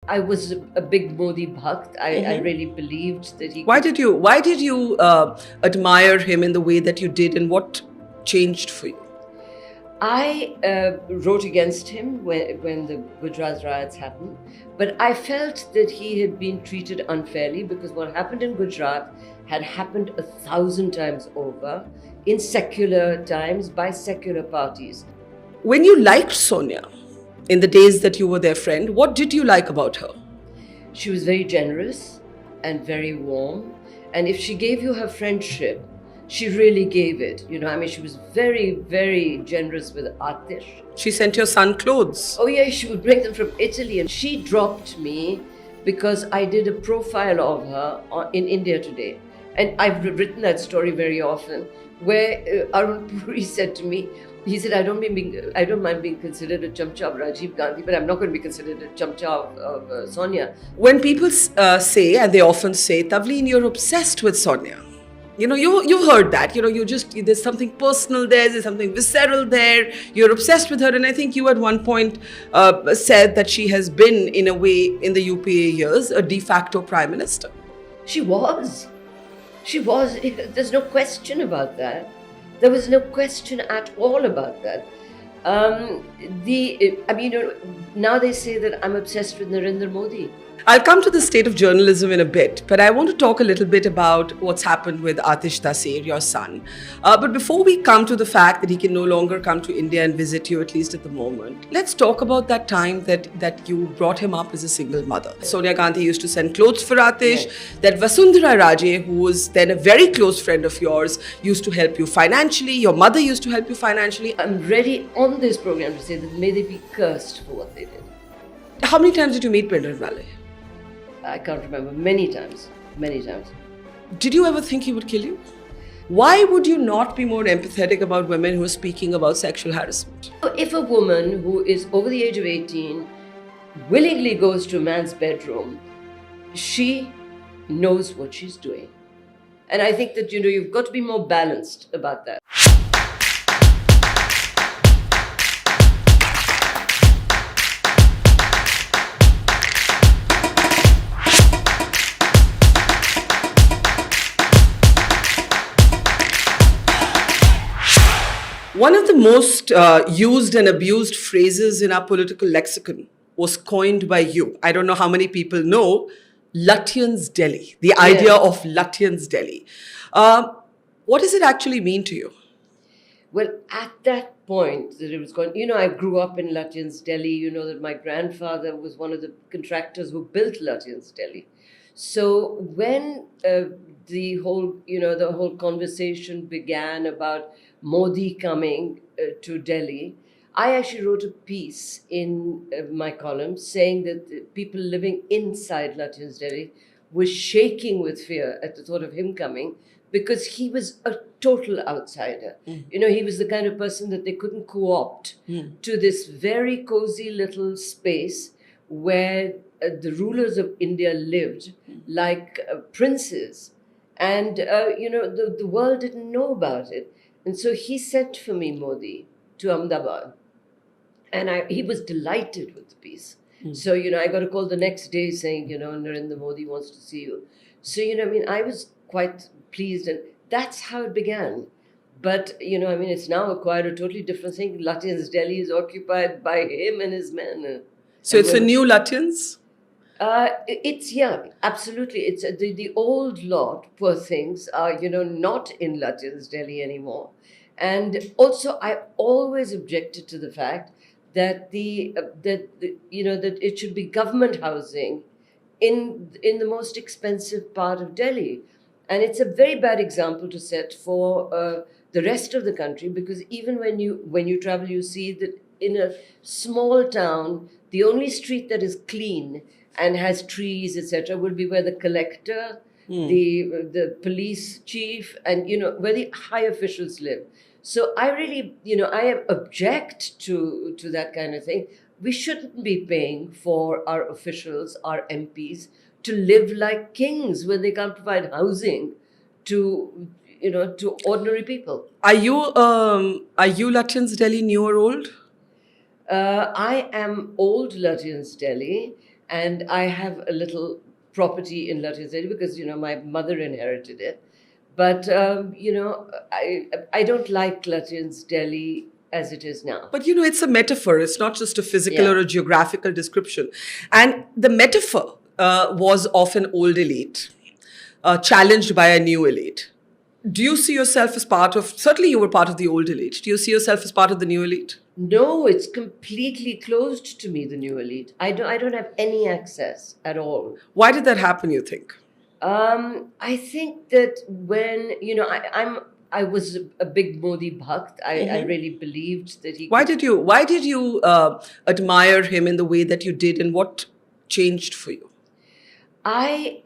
I was a big Modi Bhakt. I really believed that he Why did you admire him in the way that you did, and what changed for you? I wrote against him when the Gujarat riots happened, but I felt that he had been treated unfairly because what happened in Gujarat had happened 1,000 times over in secular times by secular parties. When you liked Sonia, in the days that you were their friend, what did you like about her? She was very generous and very warm, and if she gave you her friendship, she really gave it. She was very, very generous with Atish. She sent your son clothes. Oh yeah, she would bring them from Italy, and she dropped me because I did a profile of her in India Today. And I've written that story very often, where Arun Puri said to me, he said, I don't mind being considered a chamcha of Rajiv Gandhi, but I'm not going to be considered a chamcha of Sonia. When people say, and they often say, Tavleen, you're obsessed with Sonia. You've heard that. There's something personal there's something visceral there. You're obsessed with her. And I think you at one point said that she has been, in a way, in the UPA years, a de facto prime minister. She was. There's no question about that. There was no question at all about that. Now they say that I'm obsessed with Narendra Modi. I'll come to the state of journalism in a bit, but I want to talk a little bit about what's happened with Atish Taseer, your son. But before we come to the fact that he can no longer come to India and visit you, at least at the moment, let's talk about that time that you brought him up as a single mother. Sonia Gandhi used to send clothes for Atish, yes. That Vasundhra Raje, who was then a very close friend of yours, used to help you financially. Your mother used to help you financially. I'm ready on this program to say that may they be cursed for what they did. How many times did you meet Bhindranwale? I can't remember. Many times. Did you ever think he would kill you? Why would you not be more empathetic about women who are speaking about sexual harassment? If a woman who is over the age of 18 willingly goes to a man's bedroom, she knows what she's doing. And I think that, you've got to be more balanced about that. One of the most used and abused phrases in our political lexicon was coined by you. I don't know how many people know Lutyens Delhi, the idea of Lutyens Delhi. What does it actually mean to you? Well, at that point that it was going, I grew up in Lutyens Delhi. That my grandfather was one of the contractors who built Lutyens Delhi. So when the whole conversation began about Modi coming to Delhi, I actually wrote a piece in my column saying that people living inside Lutyens Delhi were shaking with fear at the thought of him coming because he was a total outsider. He was the kind of person that they couldn't co-opt to this very cozy little space where the rulers of India lived like princes. And, the world didn't know about it. And so he sent for me Modi to Ahmedabad. And he was delighted with the piece. So, I got a call the next day saying, Narendra Modi wants to see you. So, I was quite pleased. And that's how it began. But, it's now acquired a totally different thing. Lutyens Delhi is occupied by him and his men. So it's a new Lutyens? Absolutely. It's the old lot, poor things, are, not in Lutyens Delhi anymore. And also, I always objected to the fact that that it should be government housing in the most expensive part of Delhi. And it's a very bad example to set for the rest of the country, because even when you travel, you see that in a small town, the only street that is clean and has trees, etc., will be where the collector, the police chief, and where the high officials live. So I really, I object to that kind of thing. We shouldn't be paying for our officials, our MPs, to live like kings when they can't provide housing to ordinary people. Are you Lutyens Delhi, new or old? I am old Lutyens Delhi. And I have a little property in Lutyens Delhi because, my mother inherited it. But, I don't like Lutyens Delhi as it is now. But it's a metaphor. It's not just a physical Yeah. or a geographical description. And the metaphor was of an old elite, challenged by a new elite. Do you see yourself as part of, certainly you were part of the old elite. Do you see yourself as part of the new elite? No, it's completely closed to me, the new elite. I don't have any access at all. Why did that happen, you think? I think that when, I was a big Modi Bhakt. I really believed that he Why did you admire him in the way that you did, and what changed for you? I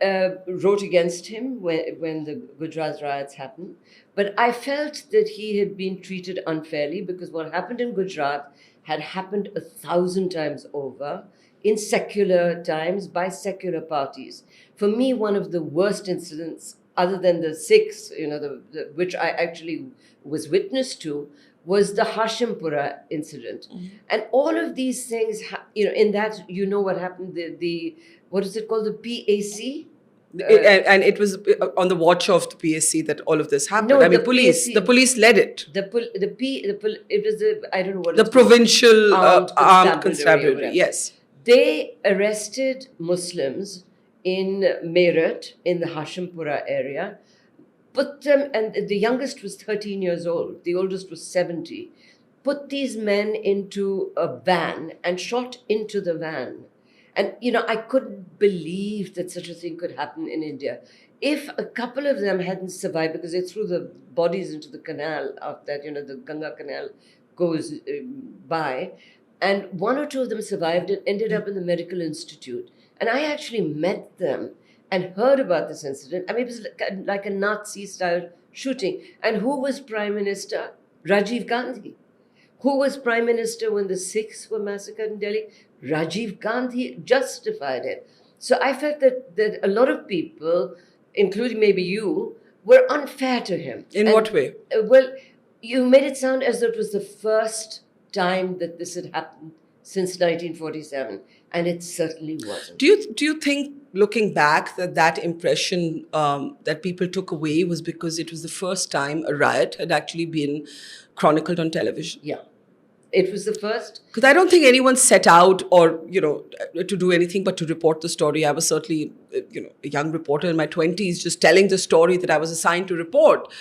wrote against him when the Gujarat riots happened, but I felt that he had been treated unfairly because what happened in Gujarat had happened 1,000 times over in secular times by secular parties. For me, one of the worst incidents, other than the Sikhs, which I actually was witness to, was the Hashimpura incident. And all of these things, in that, what happened, the what is it called, the PAC? And it was on the watch of the PSC that all of this happened. No, I mean, the the police led it. It was I don't know what The it's called. provincial armed or constabulary, whatever. yes. They arrested Muslims in Meerut, in the Hashimpura area, put them, and the youngest was 13 years old, the oldest was 70, put these men into a van and shot into the van. And, I couldn't believe that such a thing could happen in India. If a couple of them hadn't survived, because they threw the bodies into the canal after that, the Ganga Canal goes by, and one or two of them survived and ended up in the medical institute. And I actually met them and heard about this incident. I mean, it was like a Nazi-style shooting. And who was Prime Minister? Rajiv Gandhi. Who was Prime Minister when the Sikhs were massacred in Delhi? Rajiv Gandhi justified it. So I felt that a lot of people, including maybe you, were unfair to him. In what way? Well, you made it sound as though it was the first time that this had happened since 1947, and it certainly wasn't. Do you think, looking back, that impression that people took away was because it was the first time a riot had actually been chronicled on television? Yeah. It was the first. Because I don't think anyone set out or, to do anything but to report the story. I was certainly, a young reporter in my 20s, just telling the story that I was assigned to report.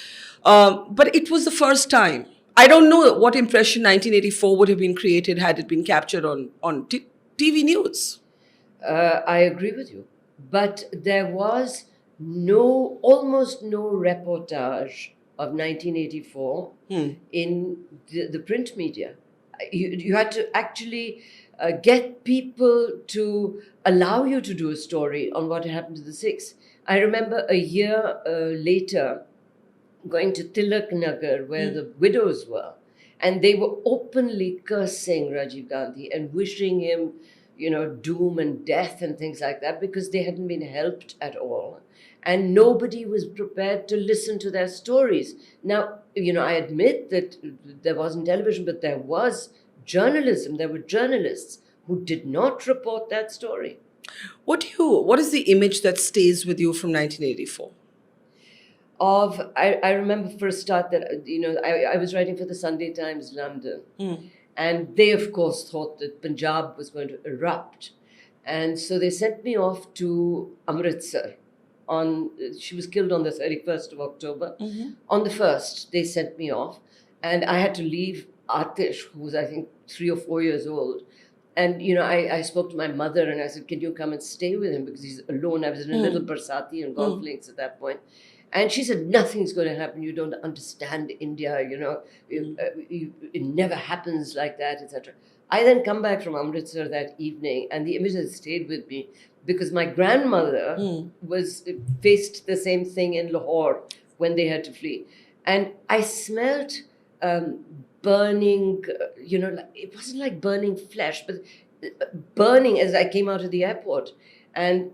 But it was the first time. I don't know what impression 1984 would have been created had it been captured on TV news. I agree with you. But there was almost no reportage of 1984 in the print media. You had to actually get people to allow you to do a story on what happened to the Sikhs. I remember a year later going to Tilak Nagar, where the widows were, and they were openly cursing Rajiv Gandhi and wishing him, doom and death and things like that, because they hadn't been helped at all. And nobody was prepared to listen to their stories. Now, I admit that there wasn't television, but there was journalism. There were journalists who did not report that story. What is the image that stays with you from 1984? I remember for a start that, I was writing for the Sunday Times London. And they, of course, thought that Punjab was going to erupt. And so they sent me off to Amritsar. She was killed on the 31st of October. On the 1st, they sent me off. And I had to leave Atish, who was, I think, 3 or 4 years old. And, I spoke to my mother and I said, can you come and stay with him? Because he's alone. I was in a little Barsati and golf links at that point. And she said, nothing's going to happen. You don't understand India, it never happens like that, etc. I then come back from Amritsar that evening, and the image has stayed with me because my grandmother faced the same thing in Lahore when they had to flee. And I smelt burning, it wasn't like burning flesh, but burning as I came out of the airport. And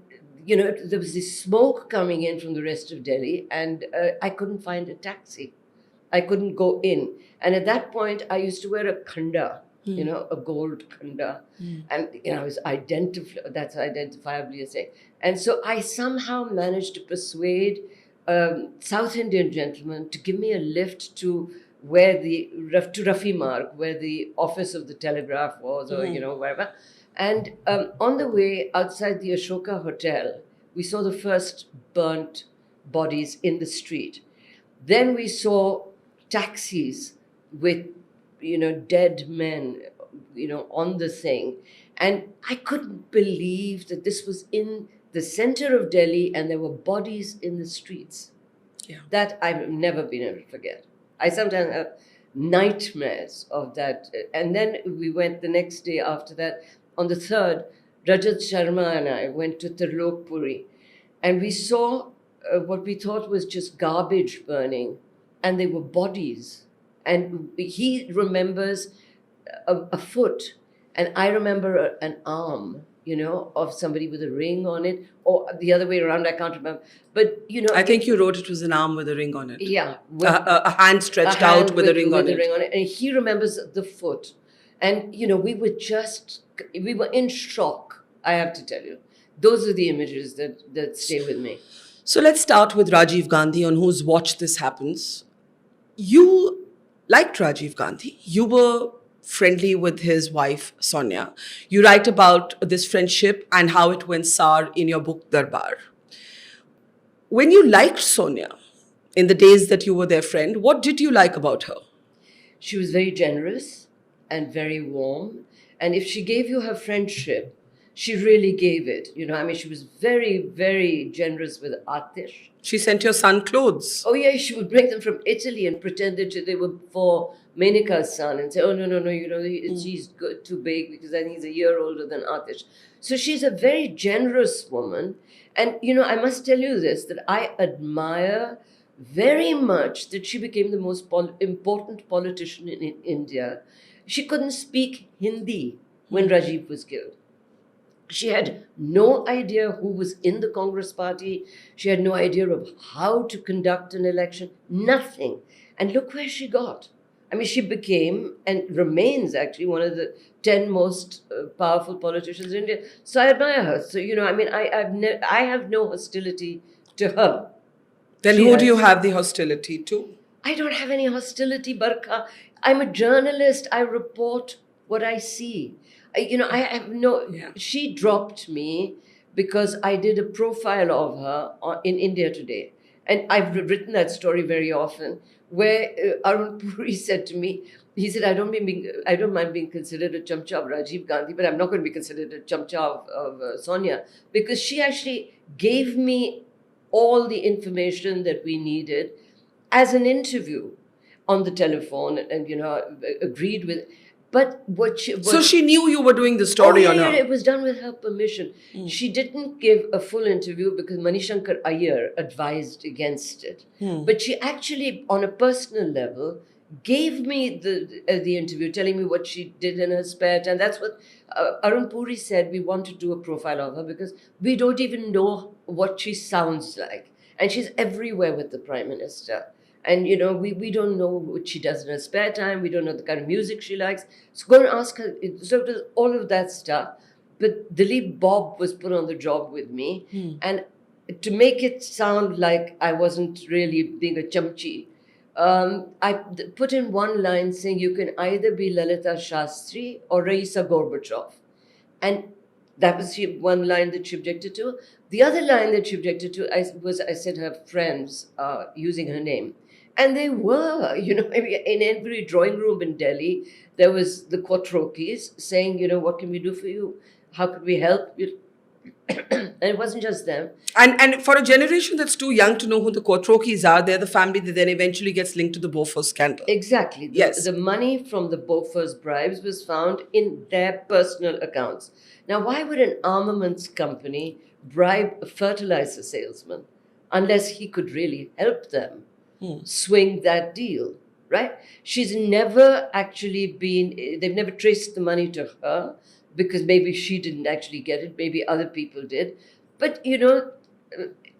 there was this smoke coming in from the rest of Delhi, and I couldn't find a taxi. I couldn't go in. And at that point, I used to wear a khanda, a gold khanda. And, it's that's identifiably a thing. And so I somehow managed to persuade South Indian gentleman to give me a lift to to Rafi Marg, where the office of the telegraph was, or, wherever. And on the way outside the Ashoka Hotel, we saw the first burnt bodies in the street. Then we saw taxis with, dead men, on the thing. And I couldn't believe that this was in the center of Delhi and there were bodies in the streets. Yeah. That I've never been able to forget. I sometimes have nightmares of that. And then we went the next day after that. On the 3rd, Rajat Sharma and I went to Tirlokpuri, and we saw what we thought was just garbage burning, and they were bodies. And he remembers a foot, and I remember an arm, of somebody with a ring on it, or the other way around, I can't remember. But, I think you wrote it was an arm with a ring on it. Yeah. A hand stretched out with a ring on it. And he remembers the foot. And, we were in shock, I have to tell you. Those are the images that stay with me. So let's start with Rajiv Gandhi, on whose watch this happens. You liked Rajiv Gandhi. You were friendly with his wife, Sonia. You write about this friendship and how it went sour in your book, Darbar. When you liked Sonia, in the days that you were their friend, what did you like about her? She was very generous and very warm. And if she gave you her friendship, she really gave it. She was very, very generous with Atish. She sent your son clothes. Oh, yeah, she would bring them from Italy and pretend that they were for Menika's son and say, oh, no, he's too big because I think he's a year older than Atish. So she's a very generous woman. And, I must tell you this, that I admire very much that she became the most important politician in India. She couldn't speak Hindi when Rajiv was killed. She had no idea who was in the Congress party. She had no idea of how to conduct an election. Nothing. And look where she got. She became and remains actually one of the 10 most powerful politicians in India. So I admire her. So, I have no hostility to her. Then who do you have the hostility to? I don't have any hostility, Barkha. I'm a journalist. I report what I see. I have no... Yeah. She dropped me because I did a profile of her in India Today. And I've written that story very often, where Arun Puri said to me, he said, I don't mind being considered a chamcha of Rajiv Gandhi, but I'm not going to be considered a chamcha of Sonia, because she actually gave me all the information that we needed as an interview on the telephone, and agreed with. But so she knew you were doing the story on her. It was done with her permission. She didn't give a full interview because Manishankar Iyer advised against it. But she actually, on a personal level, gave me the interview, telling me what she did in her spare time. That's what Arun Puri said. We want to do a profile of her because we don't even know what she sounds like, and she's everywhere with the Prime Minister. And, we don't know what she does in her spare time. We don't know the kind of music she likes. So go and ask her. So it was all of that stuff. But Dilip Bob was put on the job with me. And to make it sound like I wasn't really being a chamchi, I put in one line saying you can either be Lalita Shastri or Raisa Gorbachev. And that was one line that she objected to. The other line that she objected to I said her friends using her name. And they were, in every drawing room in Delhi, there was the Quattrokis saying, what can we do for you? How could we help you? And it wasn't just them. And for a generation that's too young to know who the Quattrokis are, they're the family that then eventually gets linked to the Bofors scandal. Exactly. Yes. The money from the Bofors bribes was found in their personal accounts. Now, why would an armaments company bribe a fertilizer salesman unless he could really help them swing that deal, right? She's never actually they've never traced the money to her because maybe she didn't actually get it, maybe other people did. But,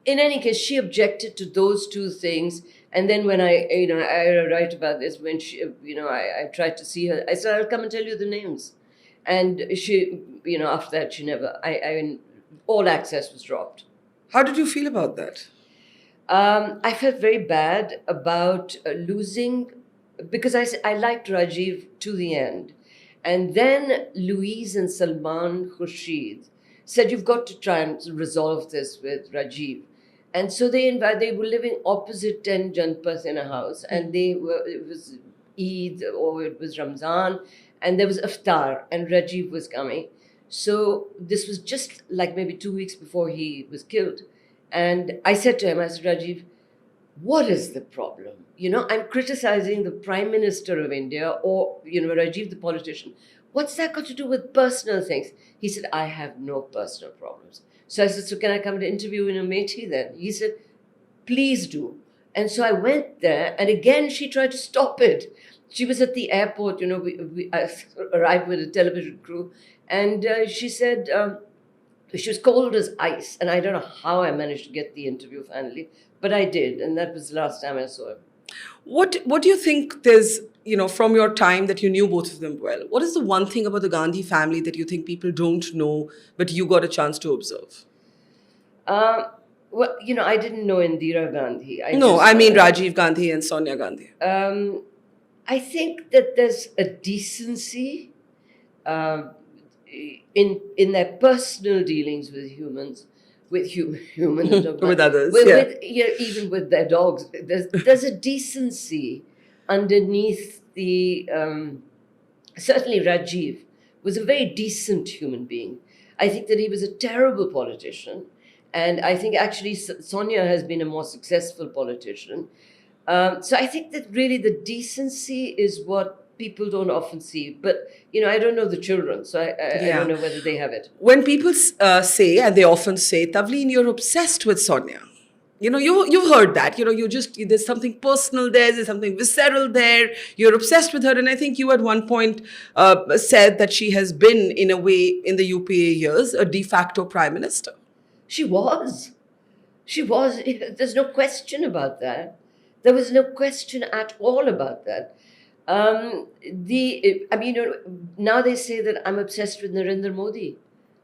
in any case, she objected to those two things. And then when I write about this, when she, I tried to see her, I said, I'll come and tell you the names. And she, after that, she never, all access was dropped. How did you feel about that? I felt very bad about losing, because I liked Rajiv to the end. And then Louise and Salman Khurshid said, you've got to try and resolve this with Rajiv. And so they were living opposite 10 Janpath in a house, and it was Eid or it was Ramzan, and there was iftar, and Rajiv was coming. So this was just like maybe 2 weeks before he was killed. And I said to him, I said, Rajiv, what is the problem? I'm criticizing the Prime Minister of India or, Rajiv, the politician. What's that got to do with personal things? He said, I have no personal problems. So I said, so can I come to interview in Amethi then? He said, please do. And so I went there, and again, she tried to stop it. She was at the airport, I arrived with a television crew, and she said, she was cold as ice, and I don't know how I managed to get the interview finally, but I did, and that was the last time I saw him. What do you think there's, from your time that you knew both of them well, what is the one thing about the Gandhi family that you think people don't know, but you got a chance to observe? Well, I didn't know Indira Gandhi. I mean Rajiv Gandhi and Sonia Gandhi. I think that there's a decency in their personal dealings with humans, with others, even with their dogs. There's a decency underneath the. Certainly, Rajiv was a very decent human being. I think that he was a terrible politician, and I think actually Sonia has been a more successful politician. So I think that really the decency is what people don't often see. But, I don't know the children, so I don't know whether they have it. When people say, and they often say, Tavleen, you're obsessed with Sonia. You've heard that. There's something personal there's something visceral there. You're obsessed with her. And I think you at one point said that she has been, in a way, in the UPA years, a de facto prime minister. She was. There's no question about that. There was no question at all about that. Now they say that I'm obsessed with Narendra Modi.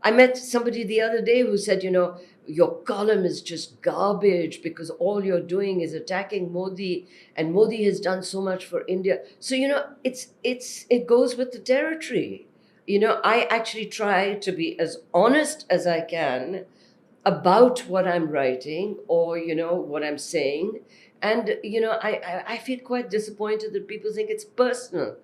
I met somebody the other day who said, your column is just garbage because all you're doing is attacking Modi, and Modi has done so much for India. So, it goes with the territory. I actually try to be as honest as I can about what I'm writing or, what I'm saying. And, I feel quite disappointed that people think it's personal.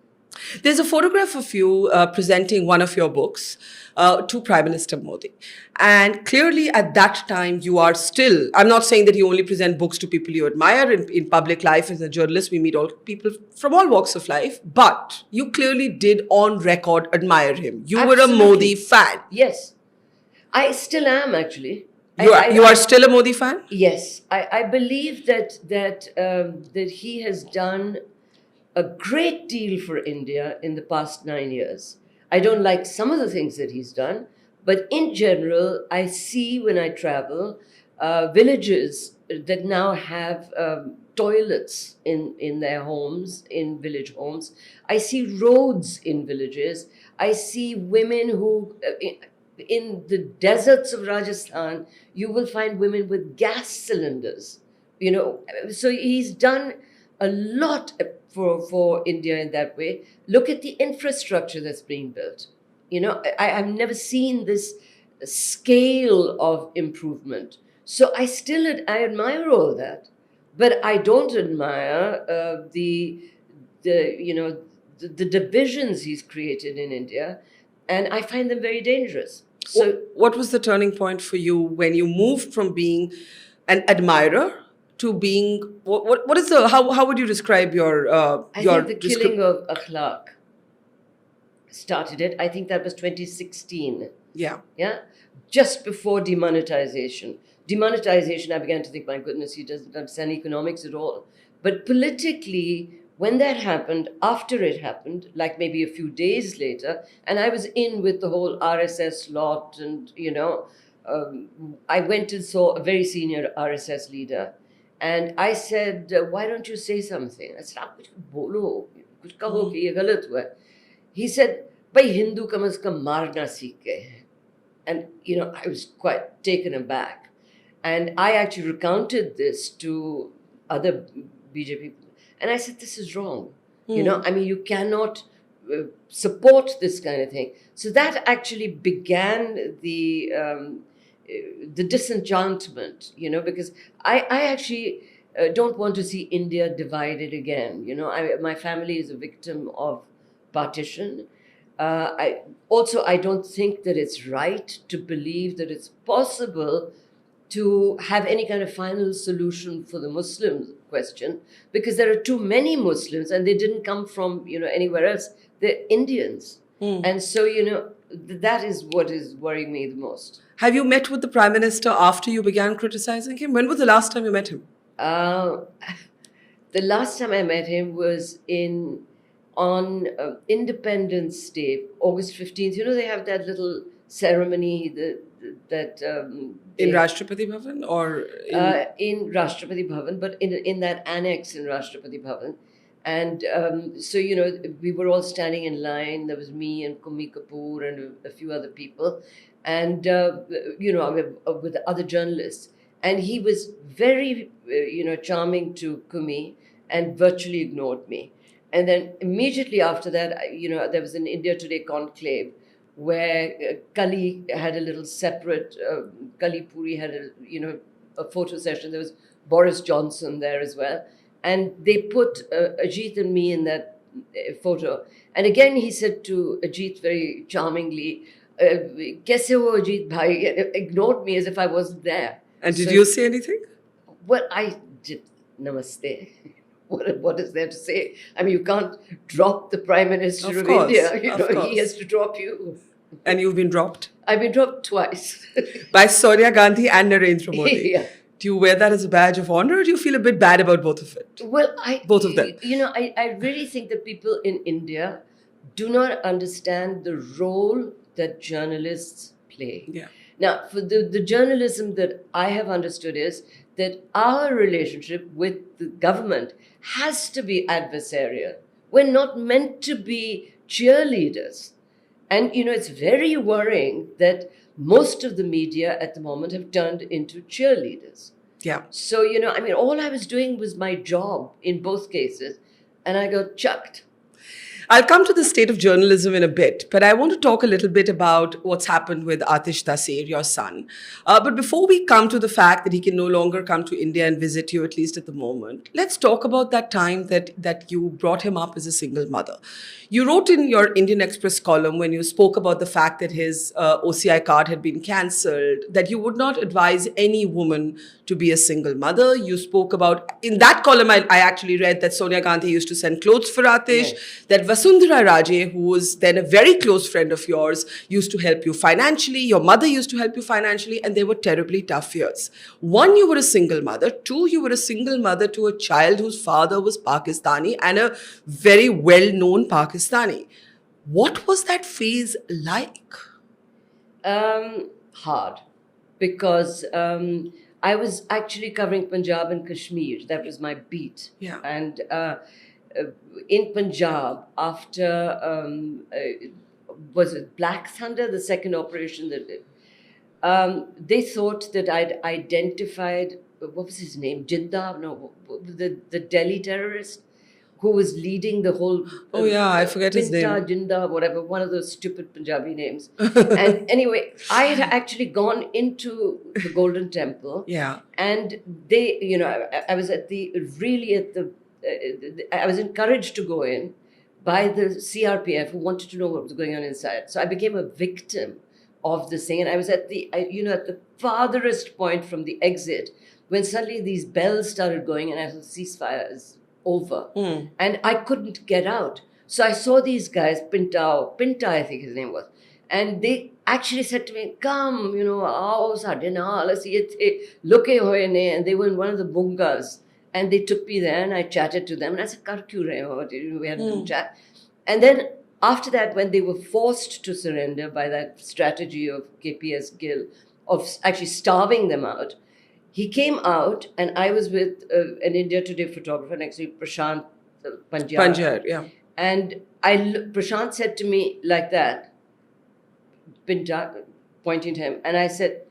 There's a photograph of you presenting one of your books to Prime Minister Modi. And clearly at that time, you are still, I'm not saying that you only present books to people you admire. In public life, as a journalist, we meet all people from all walks of life. But you clearly did on record admire him. You Absolutely. were a Modi fan. Yes. I still am, actually. You are still a Modi fan? Yes. I believe that he has done a great deal for India in the past 9 years. I don't like some of the things that he's done, but in general, I see when I travel villages that now have toilets in their homes, in village homes. I see roads in villages. I see women who, in the deserts of Rajasthan, you will find women with gas cylinders. So he's done a lot for India in that way. Look at the infrastructure that's being built. I've never seen this scale of improvement. So I admire all that, but I don't admire the divisions he's created in India, and I find them very dangerous. So, what was the turning point for you when you moved from being an admirer to being what is how would you describe your I think the killing of Akhlaq started it. I think that was 2016. Yeah. Just before demonetization, I began to think, my goodness, he doesn't understand economics at all. But politically, when that happened, after it happened, like maybe a few days later, and I was in with the whole RSS lot and I went and saw a very senior RSS leader, and I said, "Why don't you say something?" I said, "आप कुछ बोलो, कुछ कहो कि ये गलत हुआ है." He said, "भाई हिंदू कम से कम मारना सीख गए हैं." And I was quite taken aback, and I actually recounted this to other BJP people, and I said, "This is wrong. I mean, you cannot support this kind of thing." So that actually began the disenchantment, because I actually don't want to see India divided again. My family is a victim of partition. I don't think that it's right to believe that it's possible to have any kind of final solution for the Muslim question, because there are too many Muslims and they didn't come from anywhere else. They're Indians. And so that is what is worrying me the most. Have you met with the Prime Minister after you began criticizing him? When was the last time you met him? The last time I met him was on Independence Day, August 15th. They have that little ceremony that in Rashtrapati Bhavan or in Rashtrapati Bhavan, but in that annex in Rashtrapati Bhavan. And so we were all standing in line. There was me and Kumi Kapoor and a few other people, and with other journalists. And he was very charming to Kumi and virtually ignored me. And then immediately after that, there was an India Today conclave where Kali had a little separate, Kali Puri had a photo session. There was Boris Johnson there as well. And they put Ajit and me in that photo. And again, he said to Ajit very charmingly, "Kaise ho Ajit bhai?" Ignored me as if I wasn't there. And did you say anything? Well, I did. Namaste. What is there to say? I mean, you can't drop the Prime Minister of India. He has to drop you. And you've been dropped? I've been dropped twice. By Sonia Gandhi and Narendra Modi. Yeah. Do you wear that as a badge of honor, or do you feel a bit bad about both of it? Well, both of them. I really think that people in India do not understand the role that journalists play. Yeah. Now, for the journalism that I have understood is that our relationship with the government has to be adversarial. We're not meant to be cheerleaders. And, it's very worrying that most of the media at the moment have turned into cheerleaders. Yeah. So, all I was doing was my job in both cases, and I got chucked. I'll come to the state of journalism in a bit, but I want to talk a little bit about what's happened with Atish Taseer, your son. But before we come to the fact that he can no longer come to India and visit you, at least at the moment, let's talk about that time that you brought him up as a single mother. You wrote in your Indian Express column when you spoke about the fact that his OCI card had been cancelled, that you would not advise any woman to be a single mother. You spoke about, in that column, I actually read that Sonia Gandhi used to send clothes for Atish, that Vasundhra Raje, who was then a very close friend of yours, used to help you financially. Your mother used to help you financially, and they were terribly tough years. One, you were a single mother. Two, you were a single mother to a child whose father was Pakistani and a very well-known Pakistani. What was that phase like? Hard, because I was actually covering Punjab and Kashmir. That was my beat. Yeah. And in Punjab, after was it Black Thunder, the second operation that they thought that I'd identified, what was his name, Jinda, no, the Delhi terrorist who was leading the whole I forget his name, Jinda, whatever, one of those stupid Punjabi names. And anyway, I had actually gone into the Golden Temple, and they, I was I was encouraged to go in by the CRPF, who wanted to know what was going on inside. So I became a victim of this thing, and I was at the farthest point from the exit when suddenly these bells started going, and I thought ceasefire is over, and I couldn't get out. So I saw these guys, Pinta, I think his name was, and they actually said to me, "Come, aao sade naal, assi itthe luke hoye ne," and they were in one of the bungas. And they took me there, and I chatted to them. And I said, "Kar kyun rahe ho?" We had a little chat. And then after that, when they were forced to surrender by that strategy of KPS Gill of actually starving them out. He came out, and I was with an India Today photographer next to Prashant Panjar. Panjar, yeah. And Prashant said to me like that, pointing to him, and I said,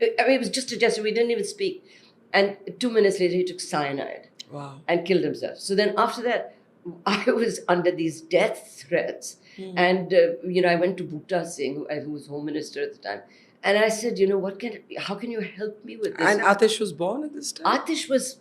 I mean, it was just a gesture, we didn't even speak. And 2 minutes later, he took cyanide. Wow. And killed himself. So then after that, I was under these death threats. And, I went to Bhakt Singh, who was Home Minister at the time. And I said, how can you help me with this? And Atish was born at this time? Atish was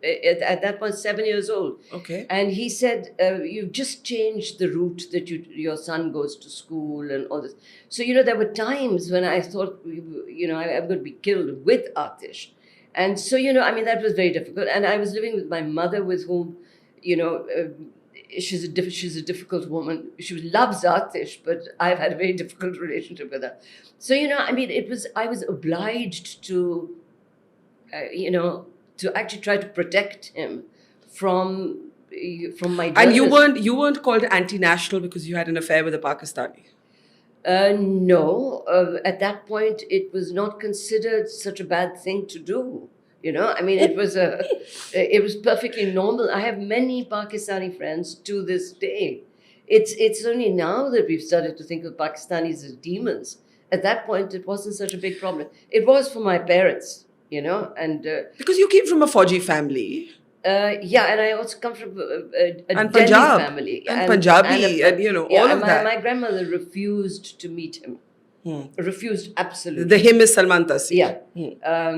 at that point 7 years old. Okay. And he said, you've just changed the route that your son goes to school and all this. So, there were times when I thought, I'm going to be killed with Atish. And so, that was very difficult. And I was living with my mother, with whom, she's a difficult woman. She loves Atish, but I've had a very difficult relationship with her. So, I was obliged to, to actually try to protect him from my journalists. And you weren't called anti-national because you had an affair with a Pakistani? No. At that point, it was not considered such a bad thing to do. It was perfectly normal. I have many Pakistani friends to this day. It's only now that we've started to think of Pakistanis as demons. At that point, it wasn't such a big problem. It was for my parents, and because you came from a Fauji family. And I also come from a Delhi Punjab, family. And Punjabi, all of that. My grandmother refused to meet him. Refused absolutely. The him is Salman Taseer. Yeah.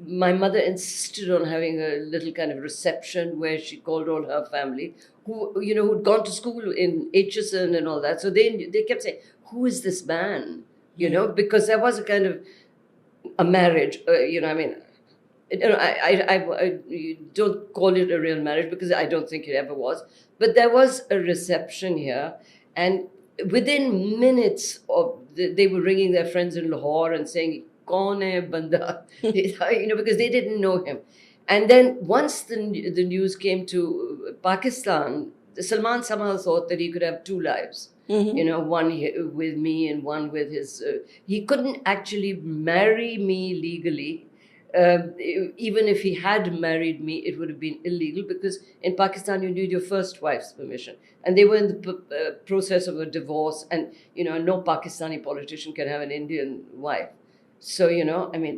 My mother insisted on having a little kind of reception where she called all her family, who'd gone to school in HSN and all that. So they kept saying, who is this man? Because there was a kind of a marriage, I don't call it a real marriage because I don't think it ever was. But there was a reception here, and within minutes of they were ringing their friends in Lahore and saying, "Kaun hai banda?" Because they didn't know him. And then once the news came to Pakistan, Salman somehow thought that he could have two lives. One with me and one with his. He couldn't actually marry me legally. Even if he had married me, it would have been illegal because in Pakistan you need your first wife's permission, and they were in the process of a divorce, and no Pakistani politician can have an Indian wife. So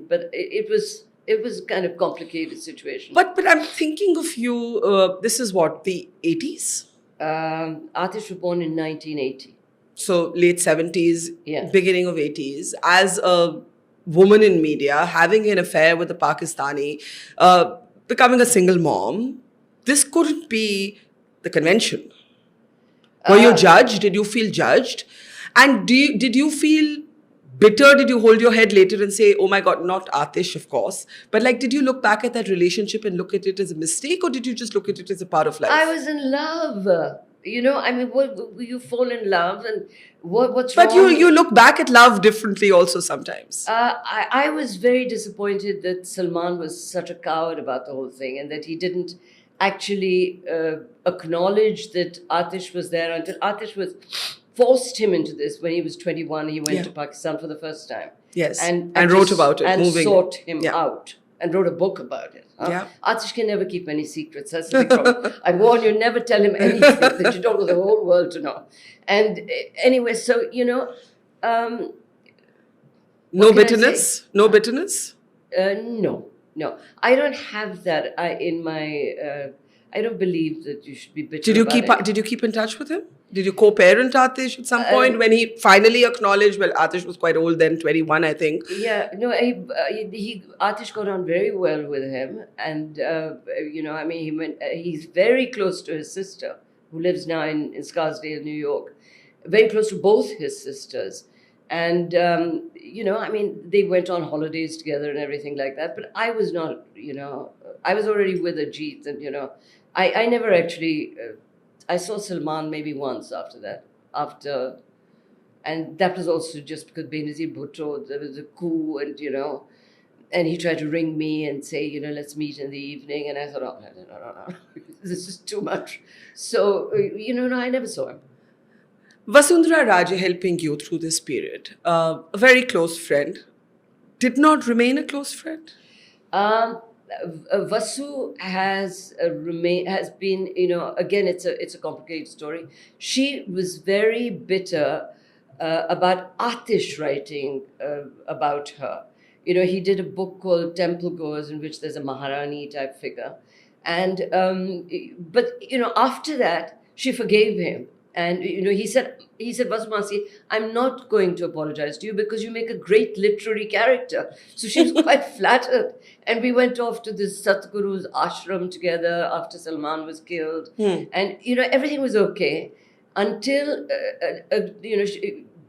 but it was kind of complicated situation. But I'm thinking of you. This is what, the 80s? Atish was born in 1980. So late 70s, Yeah. beginning of 80s, as a woman in media, having an affair with a Pakistani, becoming a single mom, this couldn't be the convention. Were you judged? Did you feel judged? And did you feel bitter? Did you hold your head later and say, oh my God, not Atish, of course, but did you look back at that relationship and look at it as a mistake, or did you just look at it as a part of life? I was in love. You fall in love, and what's wrong? But you look back at love differently also sometimes. I was very disappointed that Salman was such a coward about the whole thing, and that he didn't actually acknowledge that Atish was there until Atish forced him into this. When he was 21, he went to Pakistan for the first time. Yes, and wrote about it. And moving. sought him out. And wrote a book about it. Atish can never keep any secrets. That's the big problem. I warn you, never tell him anything that you don't want the whole world to know. And anyway, so, no bitterness? No bitterness? No. I don't have that in my... I don't believe that you should be bitter Did you keep in touch with him? Did you co-parent Atish at some point when he finally acknowledged? Well, Atish was quite old then, 21, I think. Yeah, no, Atish got on very well with him, and he's very close to his sister, who lives now in Scarsdale, New York. Very close to both his sisters, and they went on holidays together and everything like that. But I was not, I was already with Ajit, and I never actually. I saw Salman maybe once after that. And that was also just because Benazir Bhutto, there was a coup, and he tried to ring me and say, let's meet in the evening. And I thought, no, this is too much. So, I never saw him. Vasundhra Raje helping you through this period. A very close friend, did not remain a close friend? Vasu has been, again, it's a complicated story. She was very bitter about Atish writing about her. He did a book called Temple Goers, in which there's a Maharani type figure, and but after that she forgave him. And he said, Vasumasi, I'm not going to apologize to you because you make a great literary character. So she was quite flattered. And we went off to this Satguru's ashram together after Salman was killed. And, everything was okay until,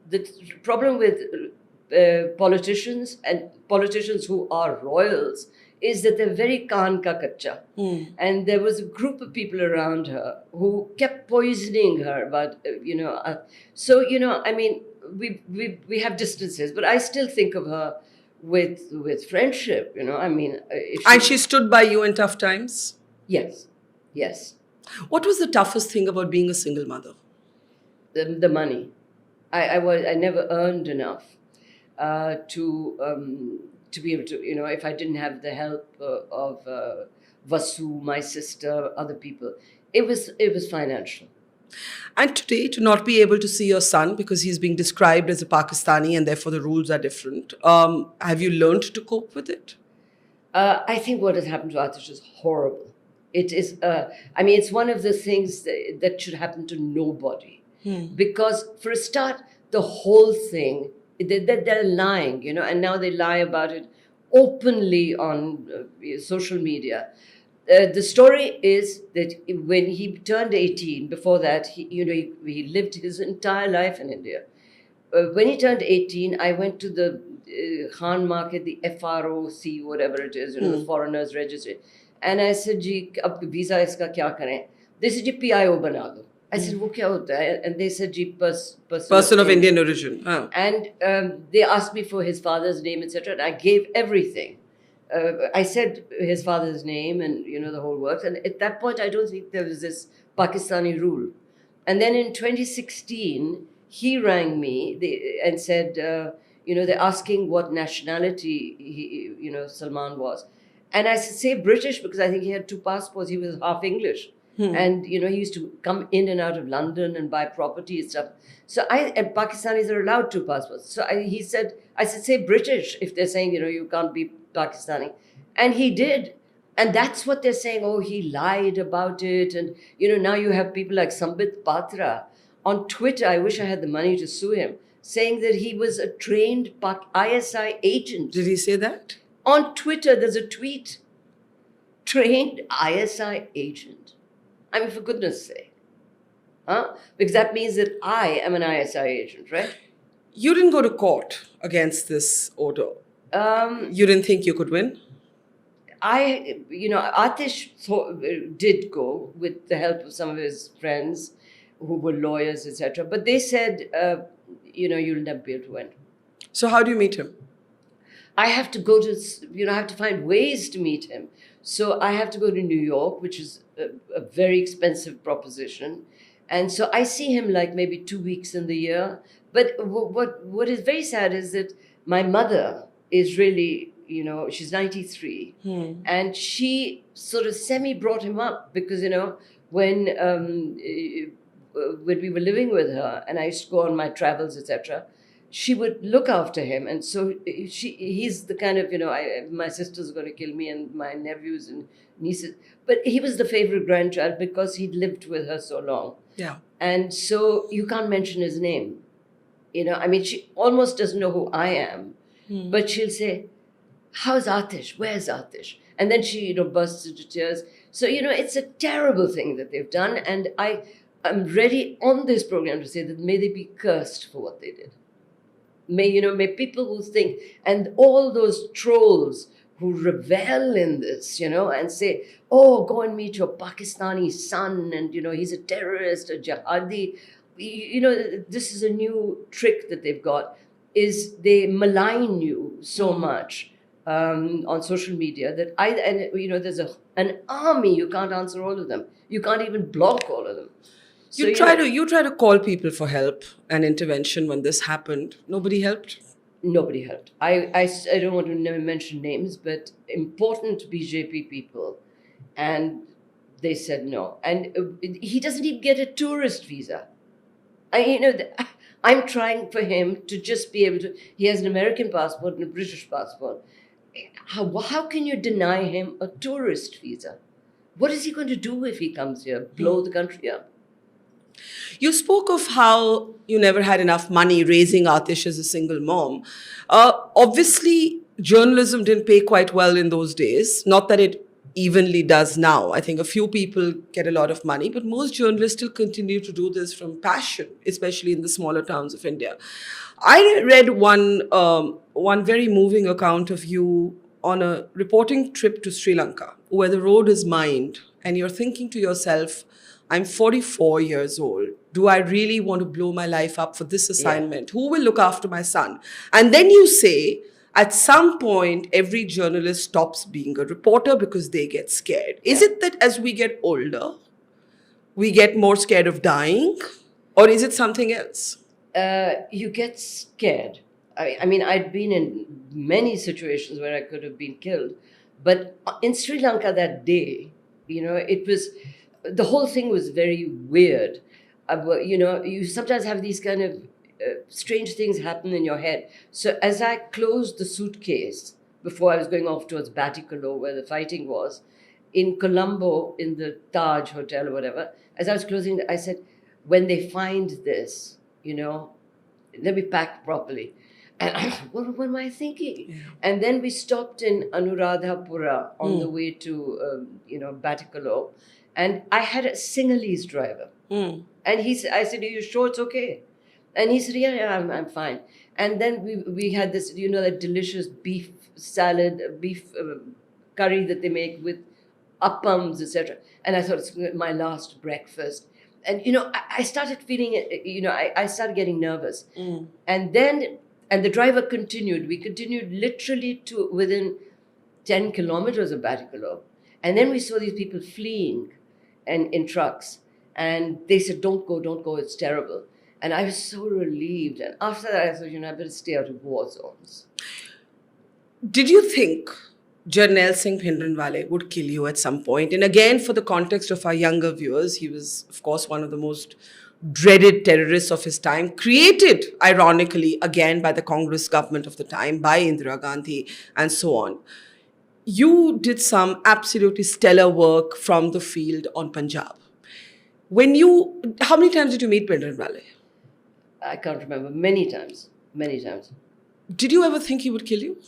the problem with politicians and politicians who are royals is that they're very kaan ka kacha. And there was a group of people around her who kept poisoning her about, I mean, we have distances, but I still think of her with friendship, I mean. And she stood by you in tough times? Yes. What was the toughest thing about being a single mother? The money. I never earned enough to be able to, if I didn't have the help of Vasu, my sister, other people, it was financial. And today, to not be able to see your son because he's being described as a Pakistani and therefore the rules are different, have you learned to cope with it? I think what has happened to Atish is horrible. It is, it's one of the things that should happen to nobody. Because for a start, the whole thing, they're lying, and now they lie about it openly on social media. The story is that when he turned 18, before that, he lived his entire life in India. When he turned 18, I went to the Khan market, the FROC, whatever it is, the Foreigners Registry. And I said, Ji, ab visa iska kya kare? They said, Ji, PIO bana do. I said, wo kya hota hai? And they said, Ji, person of Indian origin. And they asked me for his father's name, etc. And I gave everything. I said his father's name and, the whole works. And at that point, I don't think there was this Pakistani rule. And then in 2016, he rang me and said, they're asking what nationality Salman was. And I said, say British, because I think he had 2 passports. He was half English. And, he used to come in and out of London and buy property and stuff. So and Pakistanis are allowed 2 passports. So I said, say British if they're saying, you can't be Pakistani. And he did. And that's what they're saying. Oh, he lied about it. And, now you have people like Sambit Patra on Twitter. I wish I had the money to sue him, saying that he was a trained ISI agent. Did he say that? On Twitter, there's a tweet. Trained ISI agent. I mean, for goodness sake. Because that means that I am an ISI agent, right? You didn't go to court against this order. You didn't think you could win? Atish did go with the help of some of his friends who were lawyers, etc. But they said, you'll never be able to win. So how do you meet him? I have to go to, I have to find ways to meet him. So I have to go to New York, which is a very expensive proposition. And so I see him like maybe 2 weeks in the year. But what is very sad is that my mother is really, she's 93. And she sort of semi-brought him up because, when we were living with her and I used to go on my travels, etc., she would look after him. And so he's the kind of, my sister's going to kill me and my nephews and nieces. But he was the favorite grandchild because he'd lived with her so long. Yeah. And so you can't mention his name. She almost doesn't know who I am. But she'll say, how's Atish? Where's Atish? And then she, bursts into tears. So, it's a terrible thing that they've done. And I'm ready on this program to say that may they be cursed for what they did. May people who think, and all those trolls who revel in this, and say, oh, go and meet your Pakistani son, and, he's a terrorist, a jihadi. This is a new trick that they've got, is they malign you so much on social media that there's an army, you can't answer all of them. You can't even block all of them. You try to call people for help and intervention when this happened. Nobody helped? Nobody helped. I don't want to mention names, but important BJP people, and they said no. And he doesn't even get a tourist visa. I'm trying for him to just be able to. He has an American passport and a British passport. How can you deny him a tourist visa? What is he going to do if he comes here? Blow the country up? You spoke of how you never had enough money raising Atish as a single mom. Obviously, journalism didn't pay quite well in those days. Not that it evenly does now. I think a few people get a lot of money, but most journalists still continue to do this from passion, especially in the smaller towns of India. I read one very moving account of you on a reporting trip to Sri Lanka, where the road is mined, and you're thinking to yourself, I'm 44 years old. Do I really want to blow my life up for this assignment? Who will look after my son? And then you say, at some point, every journalist stops being a reporter because they get scared. Is it that as we get older, we get more scared of dying? Or is it something else? You get scared. I mean, I'd been in many situations where I could have been killed. But in Sri Lanka that day, it was... The whole thing was very weird. You sometimes have these kind of strange things happen in your head. So as I closed the suitcase before I was going off towards Batticaloa, where the fighting was, in Colombo, in the Taj Hotel or whatever, as I was closing, I said, when they find this, let me pack properly. And I thought, what am I thinking? Yeah. And then we stopped in Anuradhapura on the way to, Batticaloa. And I had a Sinhalese driver. And I said, are you sure it's okay? And he said, yeah, I'm fine. And then we had this, that delicious beef salad, beef curry that they make with appams, etc. And I thought, it's my last breakfast. And, I started feeling, I started getting nervous. And the driver continued. We continued literally to within 10 kilometers of Batticaloa. And then we saw these people fleeing and in trucks. And they said, don't go, it's terrible. And I was so relieved. And after that, I thought, I better stay out of war zones. Did you think Jarnail Singh Bhindranwale would kill you at some point? And again, for the context of our younger viewers, he was, of course, one of the most dreaded terrorists of his time, created, ironically, again by the Congress government of the time, by Indira Gandhi, and so on. You did some absolutely stellar work from the field on Punjab. How many times did you meet Bhindranwale? I can't remember. Many times. Did you ever think he would kill you?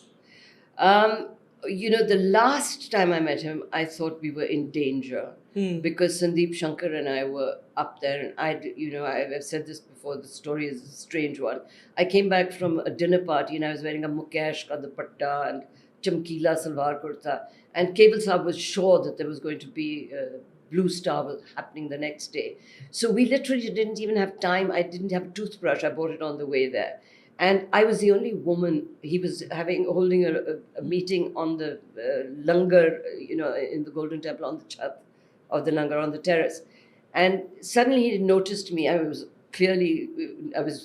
The last time I met him, I thought we were in danger because Sandeep Shankar and I were up there. And I've said this before, the story is a strange one. I came back from a dinner party and I was wearing a mukesh ka dupatta and chamkila salwar kurta. And Cable Saab was sure that there was going to be Blue Star was happening the next day. So we literally didn't even have time. I didn't have a toothbrush. I bought it on the way there. And I was the only woman. He was holding a meeting on the langar, in the Golden Temple on the chat of the langar on the terrace. And suddenly he noticed me. I was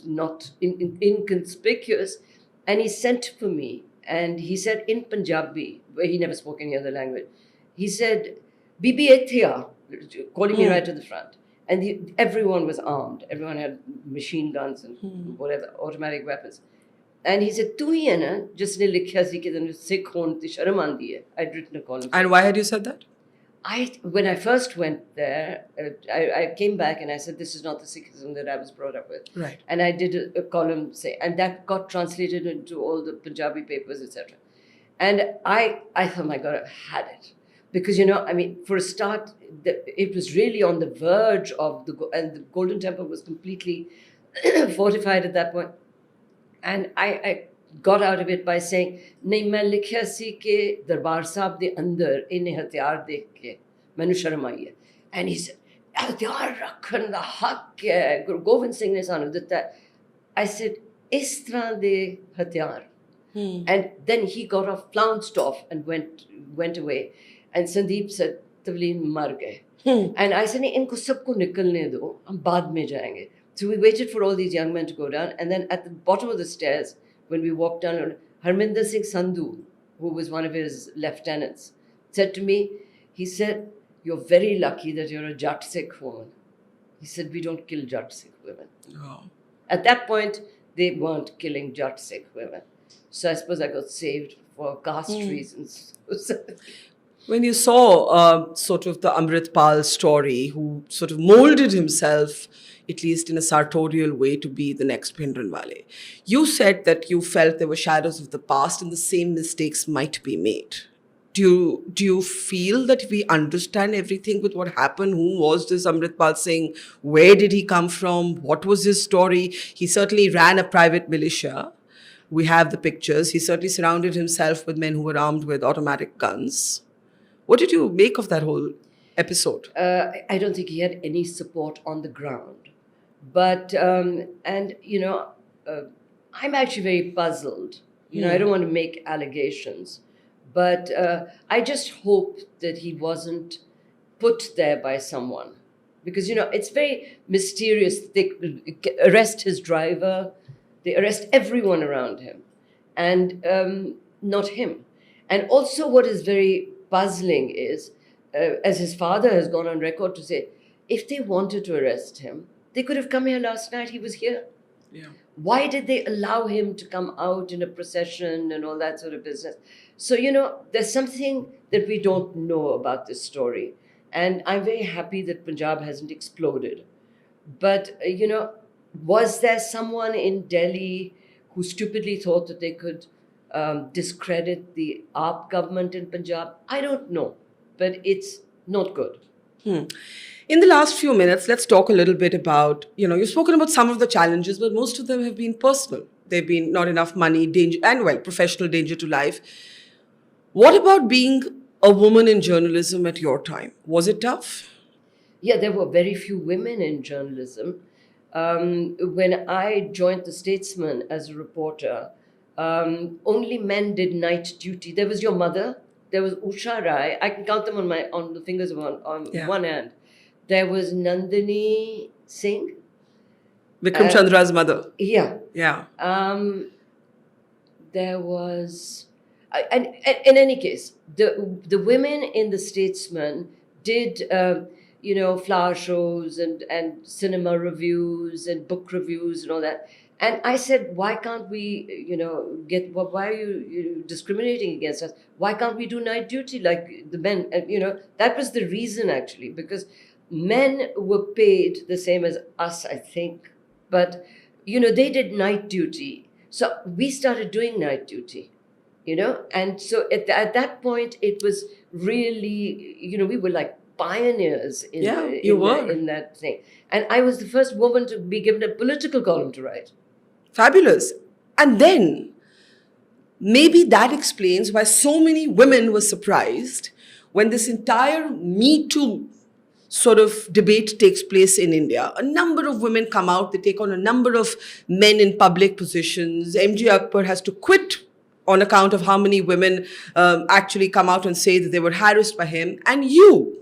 not inconspicuous. And he sent for me. And he said in Punjabi, where he never spoke any other language, he said, Bibi Ethia, calling me right to the front. And everyone was armed. Everyone had machine guns and whatever, automatic weapons. And he said, Tu hi hai na, jisne likhya si ki tanu Sikh hon ti sharam aandi hai. I'd written a column. And why had you said that? When I first went there, I came back and I said, this is not the Sikhism that I was brought up with. Right. And I did a column, and that got translated into all the Punjabi papers, etc. And I thought, my God, I've had it. Because, for a start, it was really on the verge of and the Golden Temple was completely fortified at that point. And I got out of it by saying, nahi main likhya si ke darbar sahab de andar inne hatiyar dekh ke mainu sharam aayi hai. And he said, hatiyar rakhan da haq hai, Guru Gobind Singh ne sanu ditta. I said, is tarah de hatiyar. And then he got off, flounced off and went away. And Sandeep said, Tavleen mar gaye. And I said, inko sabko nikalne do, hum baad mein jayenge. So we waited for all these young men to go down. And then at the bottom of the stairs when we walked down, Harminder Singh Sandhu, who was one of his lieutenants, said to me, he said, "You're very lucky that you're a Jat Sikh woman." He said, "We don't kill Jat Sikh women." Oh. At that point, they weren't killing Jat Sikh women. So I suppose I got saved for caste reasons. When you saw sort of the Amritpal story, who sort of molded himself, at least in a sartorial way, to be the next Bhindranwale, you said that you felt there were shadows of the past and the same mistakes might be made. Do you feel that we understand everything with what happened? Who was this Amritpal Singh? Where did he come from? What was his story? He certainly ran a private militia. We have the pictures. He certainly surrounded himself with men who were armed with automatic guns. What did you make of that whole episode? I don't think he had any support on the ground. But, I'm actually very puzzled. I don't want to make allegations. But I just hope that he wasn't put there by someone. Because, it's very mysterious. They arrest his driver. They arrest everyone around him. And not him. And also what is very puzzling is, as his father has gone on record to say, if they wanted to arrest him, they could have come here last night. He was here. Yeah. Why did they allow him to come out in a procession and all that sort of business? So, there's something that we don't know about this story. And I'm very happy that Punjab hasn't exploded. But, was there someone in Delhi who stupidly thought that they could discredit the AAP government in Punjab? I don't know, but it's not good. In the last few minutes, let's talk a little bit about, you've spoken about some of the challenges, but most of them have been personal. They've been not enough money, danger, and professional danger to life. What about being a woman in journalism at your time? Was it tough? Yeah, there were very few women in journalism. When I joined the Statesman as a reporter, only men did night duty. There was your mother. There was Usha Rai. I can count them on the fingers of one hand. There was Nandini Singh. Vikram Chandra's mother. Yeah. Yeah. There was... And in any case, the women in the Statesman did... flower shows and cinema reviews and book reviews and all that. And I said, why can't we, why are you discriminating against us? Why can't we do night duty like the men? And, that was the reason actually, because men were paid the same as us, I think. But, they did night duty. So we started doing night duty, And so at that point, it was really, we were like pioneers in that thing. And I was the first woman to be given a political column to write. Fabulous. And then maybe that explains why so many women were surprised when this entire MeToo sort of debate takes place in India. A number of women come out, they take on a number of men in public positions. MJ Akbar has to quit on account of how many women actually come out and say that they were harassed by him. And you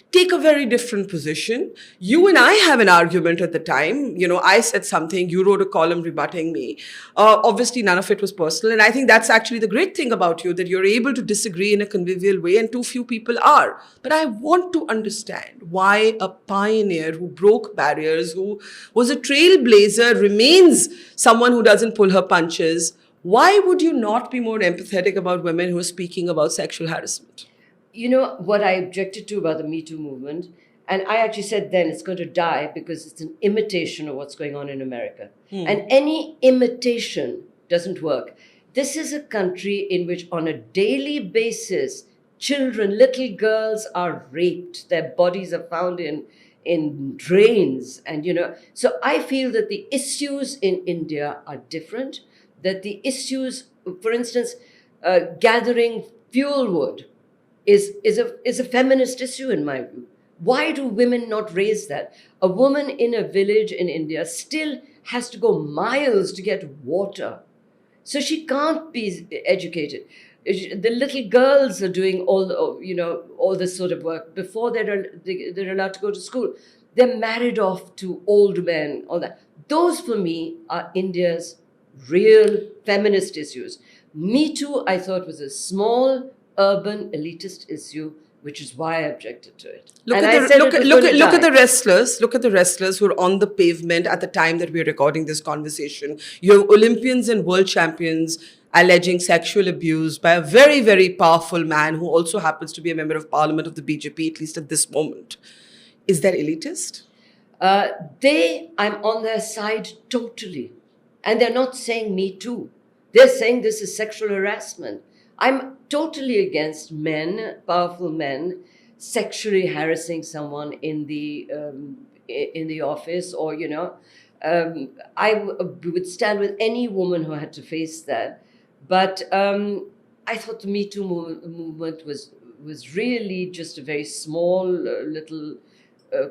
take a very different position. You and I have an argument at the time. I said something, you wrote a column rebutting me. Obviously, none of it was personal. And I think that's actually the great thing about you, that you're able to disagree in a convivial way, and too few people are. But I want to understand why a pioneer who broke barriers, who was a trailblazer, remains someone who doesn't pull her punches. Why would you not be more empathetic about women who are speaking about sexual harassment? What I objected to about the Me Too movement, and I actually said then it's going to die because it's an imitation of what's going on in America. And any imitation doesn't work. This is a country in which on a daily basis, children, little girls are raped. Their bodies are found in drains. And, so I feel that the issues in India are different, that the issues, for instance, gathering fuel wood, is a feminist issue in my view. Why do women not raise that? A woman in a village in India still has to go miles to get water. So she can't be educated. The little girls are doing all this sort of work before they're allowed to go to school. They're married off to old men, all that. Those for me are India's real feminist issues. Me Too, I thought, was a small, urban, elitist issue, which is why I objected to it. Look And at I the said look it was look going at to look at die. the wrestlers. Look at the wrestlers who are on the pavement at the time that we're recording this conversation. You have Olympians and world champions alleging sexual abuse by a very, very powerful man who also happens to be a member of parliament of the BJP, at least at this moment. Is that elitist? I'm on their side totally. And they're not saying Me Too. They're saying this is sexual harassment. I'm totally against men, powerful men, sexually harassing someone in the office, or would stand with any woman who had to face that. But I thought the Me Too movement was really just a very small little a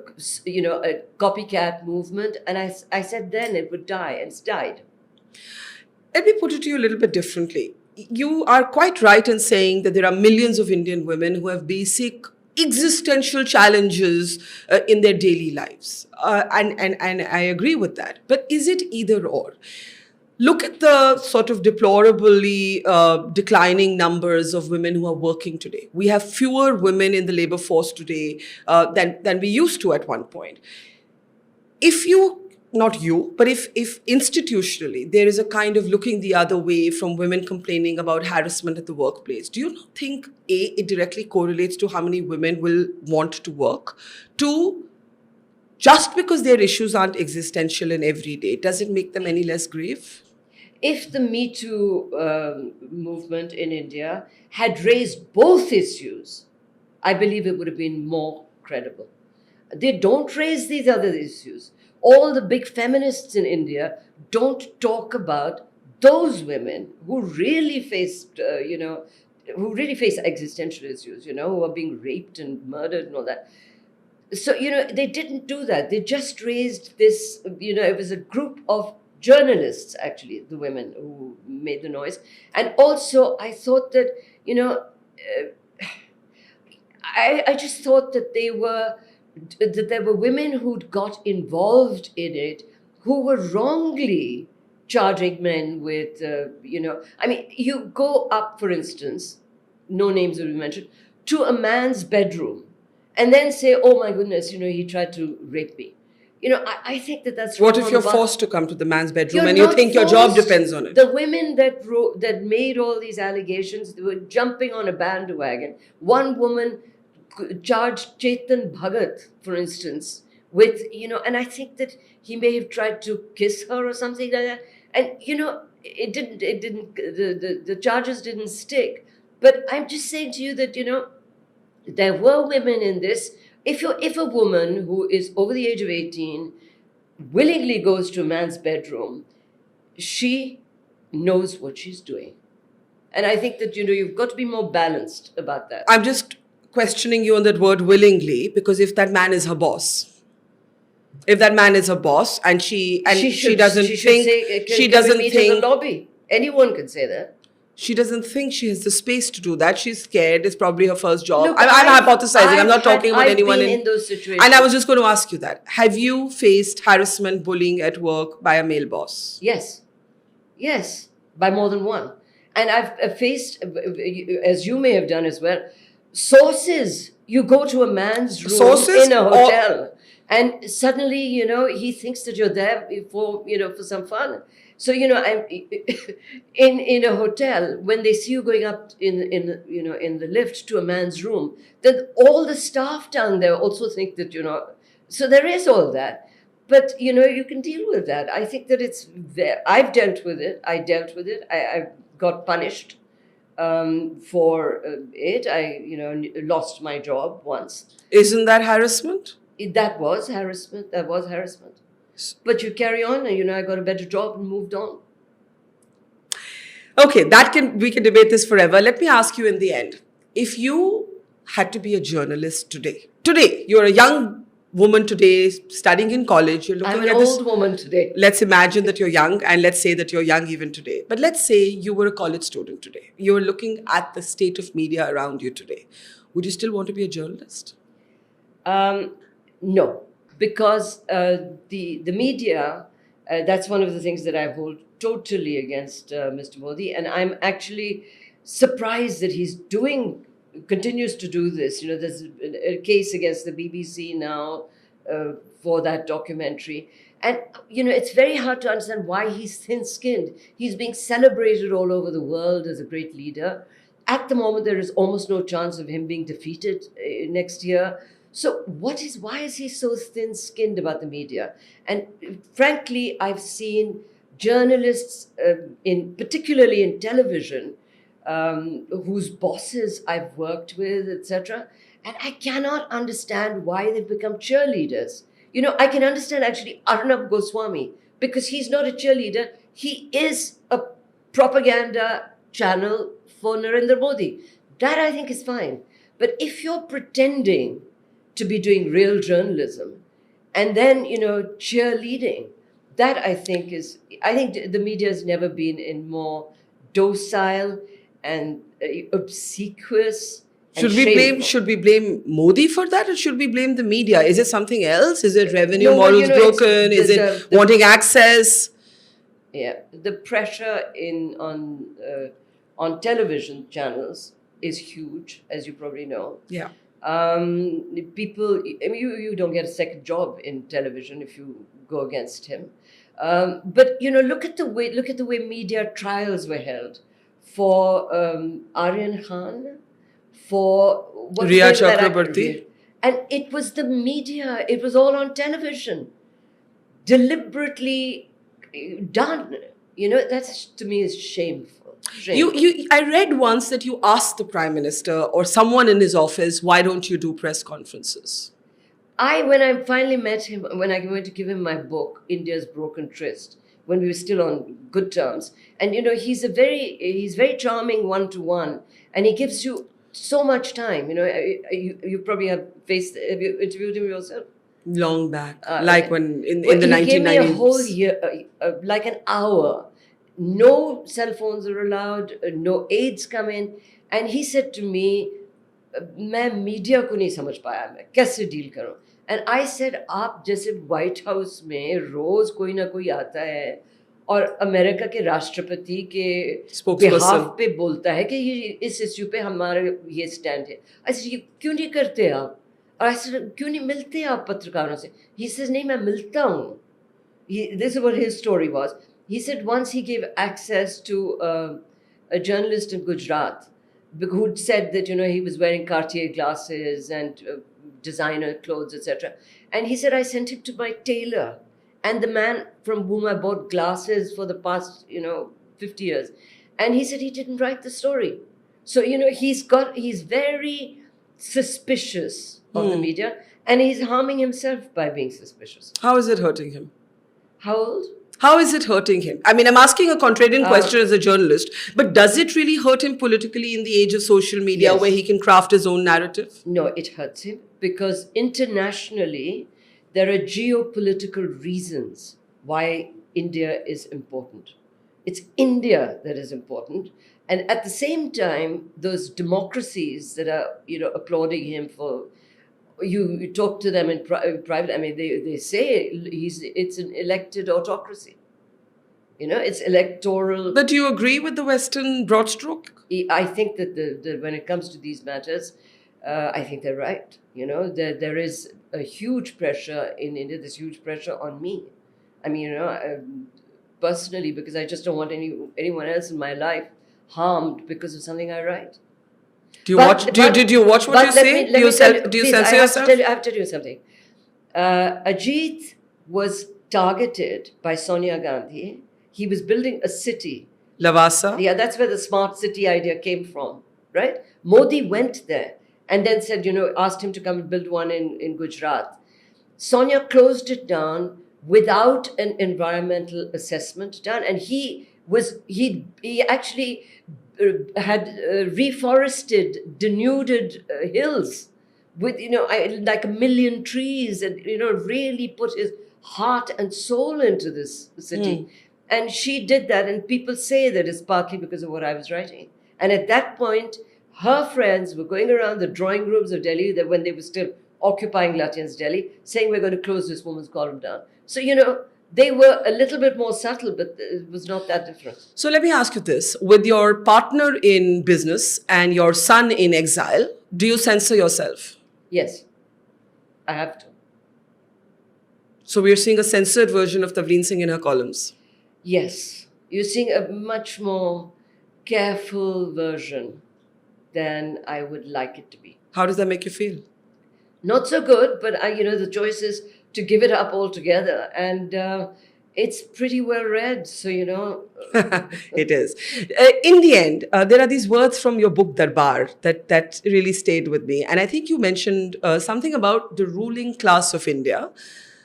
copycat movement, and I said then it would die, and it's died. Let me put it to you a little bit differently. You are quite right in saying that there are millions of Indian women who have basic existential challenges in their daily lives. And I agree with that. But is it either or? Look at the sort of deplorably declining numbers of women who are working today. We have fewer women in the labor force today than we used to at one point. If you, not you, but if institutionally there is a kind of looking the other way from women complaining about harassment at the workplace, do you not think, A, it directly correlates to how many women will want to work? Two, just because their issues aren't existential and everyday, does it make them any less grave? If the Me Too movement in India had raised both issues, I believe it would have been more credible. They don't raise these other issues. All the big feminists in India don't talk about those women who really faced, who really face existential issues, who are being raped and murdered and all that. So, they didn't do that. They just raised this, it was a group of journalists, actually, the women who made the noise. And also, I thought that, I just thought that there were women who'd got involved in it who were wrongly charging men with, you go up, for instance, no names will be mentioned, to a man's bedroom and then say, oh my goodness, he tried to rape me. I think that's what wrong if you're about- forced to come to the man's bedroom You're and you not think your job forced. depends on it? The women that made all these allegations, they were jumping on a bandwagon. One woman charged Chetan Bhagat, for instance, with, and I think that he may have tried to kiss her or something like that. And, the charges didn't stick. But I'm just saying to you that, there were women in this. If a woman who is over the age of 18 willingly goes to a man's bedroom, she knows what she's doing. And I think that, you've got to be more balanced about that. I'm just questioning you on that word willingly, because if that man is her boss, and she doesn't meet in the lobby. Anyone can say that. She doesn't think she has the space to do that. She's scared. It's probably her first job. Look, I'm hypothesizing. I'm not talking about anyone been in those situations. And I was just going to ask you that. Have you faced harassment, bullying at work by a male boss? Yes, by more than one. And I've faced, as you may have done as well, sources. You go to a man's room in a hotel, and suddenly, he thinks that you're there for some fun. So, I'm in a hotel, when they see you going up in the lift to a man's room, then all the staff down there also think that, so there is all that. But, you can deal with that. I think that it's there. I've dealt with it. I got punished for it. I, lost my job once. Isn't that harassment? That was harassment. But you carry on, and I got a better job and moved on. Okay, we can debate this forever. Let me ask you in the end, if you had to be a journalist today, you're a young woman today, studying in college, you're looking I'm an old woman today. Let's imagine that you're young, and let's say that you're young even today. But let's say you were a college student today. You're looking at the state of media around you today. Would you still want to be a journalist? No. Because the media That's one of the things that I hold totally against Mr. Modi, and I'm actually surprised that continues to do this. There's a case against the BBC now for that documentary. And, it's very hard to understand why he's thin-skinned. He's being celebrated all over the world as a great leader. At the moment, there is almost no chance of him being defeated next year. So why is he so thin-skinned about the media? And frankly, I've seen journalists, particularly in television, whose bosses I've worked with, etc., and I cannot understand why they've become cheerleaders. I can understand actually Arnab Goswami, because he's not a cheerleader. He is a propaganda channel for Narendra Modi. That I think is fine. But if you're pretending to be doing real journalism and then, cheerleading, that I think the media has never been in more docile and obsequious. Should we blame Modi for that, or should we blame the media? Is it something else? Is it revenue models broken? Is it wanting access? Yeah, the pressure on television channels is huge, as you probably know. Yeah. People, you don't get a second job in television if you go against him. But look at the way media trials were held for Aryan Khan, for Riya Chakrabarti. And it was the media, it was all on television, deliberately done. That to me is shameful. I read once that you asked the Prime Minister or someone in his office, why don't you do press conferences? When I finally met him, when I went to give him my book, India's Broken Tryst, when we were still on good terms, and he's very charming one-to-one, and he gives you so much time. You probably have you interviewed him yourself? Long back, when in the 1990s. He gave me a whole year, like an hour. No cell phones are allowed, no aides come in. And he said to me, मैं media को नहीं समझ पाया, मैं कैसे deal करूं? And I said, आप जैसे व्हाइट हाउस में रोज कोई ना कोई आता है और अमेरिका के राष्ट्रपति के बिहाफ पे बोलता है कि ये इस इश्यू पे हमारा ये स्टैंड है, ऐसे ये क्यों नहीं करते आप? और ऐसे क्यों नहीं मिलते आप पत्रकारों से? He says, नहीं, मैं मिलता हूँ. This is what his story was. He said once he gave access to a journalist in Gujarat who said that, he was wearing Cartier glasses and designer clothes, etc. And he said, I sent him to my tailor. And the man from whom I bought glasses for the past, 50 years. And he said he didn't write the story. So, he's very suspicious of the media. And he's harming himself by being suspicious. How is it hurting him? How old? How is it hurting him? I mean, I'm asking a contrarian question as a journalist, but does it really hurt him politically in the age of social media where he can craft his own narrative? No, it hurts him because internationally, there are geopolitical reasons why India is important. It's India that is important. And at the same time, those democracies that are, applauding him for, you talk to them in private, I mean, they say it's an elected autocracy. It's electoral. But do you agree with the Western broad stroke? I think that when it comes to these matters, I think they're right. There is a huge pressure in India. There's huge pressure on me. I mean, personally, because I just don't want anyone else in my life harmed because of something I write. Did you watch what you say? Do you censor yourself? I have to tell you something. Ajit was targeted by Sonia Gandhi. He was building a city. Lavasa? Yeah, that's where the smart city idea came from, right? Modi went there and then said, asked him to come and build one in Gujarat. Sonia closed it down without an environmental assessment done. And he actually had reforested, denuded hills with, like 1 million trees and, really put his heart and soul into this city. And she did that. And people say that it's partly because of what I was writing. And at that point, her friends were going around the drawing rooms of Delhi when they were still occupying Lutyens Delhi, saying we're going to close this woman's column down. So, They were a little bit more subtle, but it was not that different. So let me ask you this. With your partner in business and your son in exile, do you censor yourself? Yes, I have to. So we're seeing a censored version of Tavleen Singh in her columns. Yes, you're seeing a much more careful version than I would like it to be. How does that make you feel? Not so good, but the choice is to give it up altogether, and it's pretty well read. So It is. In the end, there are these words from your book Darbar that really stayed with me, and I think you mentioned something about the ruling class of India,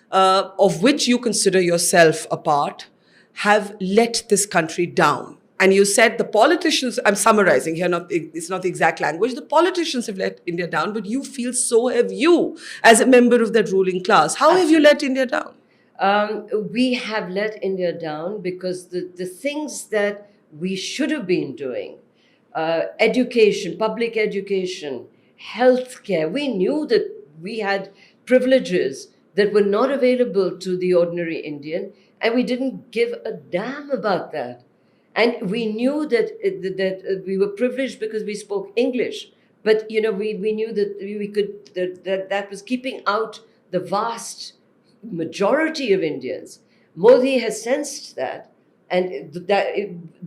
of which you consider yourself a part, have let this country down. And you said the politicians, I'm summarizing here, it's not the exact language, the politicians have let India down, but you feel so have you as a member of that ruling class. How have you let India down? We have let India down because the things that we should have been doing, education, public education, healthcare, we knew that we had privileges that were not available to the ordinary Indian, and we didn't give a damn about that. And we knew that we were privileged because we spoke English, but we knew that we could that was keeping out the vast majority of Indians. Modi has sensed that, and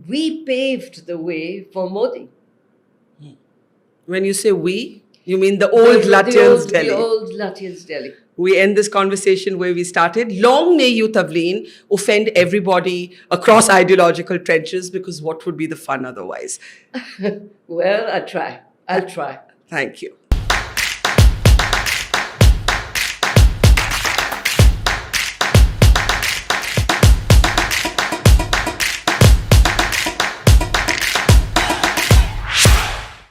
we paved the way for Modi. When you say we, you mean the old Lutyens Delhi. The old Lutyens Delhi. We end this conversation where we started. Long may you, Tavleen, offend everybody across ideological trenches, because what would be the fun otherwise? Well, I'll try. Thank you.